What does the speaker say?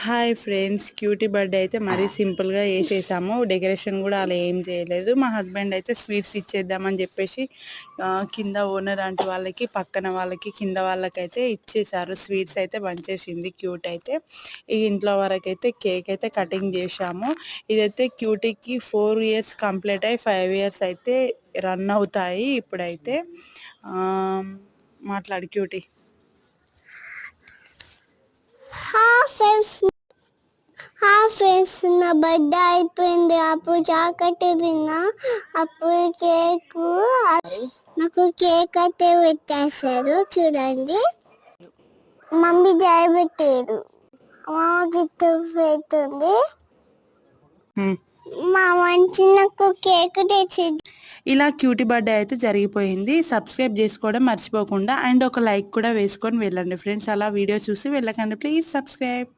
Hi friends, cutie birthday అయితే మరీ సింపుల్గా వేసేసాము. డెకరేషన్ కూడా అలా ఏం చేయలేదు. మా హస్బెండ్ అయితే స్వీట్స్ ఇచ్చేద్దామని చెప్పేసి కింద ఓనర్ ఆంటీ వాళ్ళకి, పక్కన వాళ్ళకి, కింద వాళ్ళకైతే ఇచ్చేసారు. స్వీట్స్ అయితే పంచేసింది క్యూట్ అయితే. ఈ ఇంట్లో వరకు అయితే కేక్ అయితే కటింగ్ చేశాము. ఇదైతే క్యూటీకి 4 years కంప్లీట్ అయ్యి 5 years అయితే రన్ అవుతాయి ఇప్పుడైతే. మాట్లాడు క్యూటీ. ఫ్రెండ్స్ నా బర్త్డే అయిపోయింది. అప్పుడు చాకటి తిన్నా. అప్పుడు నాకు కేక్ అయితే పెట్టేశారు. చూడండి, మమ్మీ డాడీ పెట్టారు. మా గిట్టు పెడుతుంది. మా మంచి నాకు కేక్ తెచ్చింది. ఇలా క్యూటీ బర్త్డే అయితే జరిగిపోయింది. సబ్స్క్రైబ్ చేసుకోవడం మర్చిపోకుండా అండ్ ఒక లైక్ కూడా వేసుకొని వెళ్ళండి ఫ్రెండ్స్. అలా వీడియో చూసి వెళ్ళకండి, ప్లీజ్ సబ్స్క్రైబ్.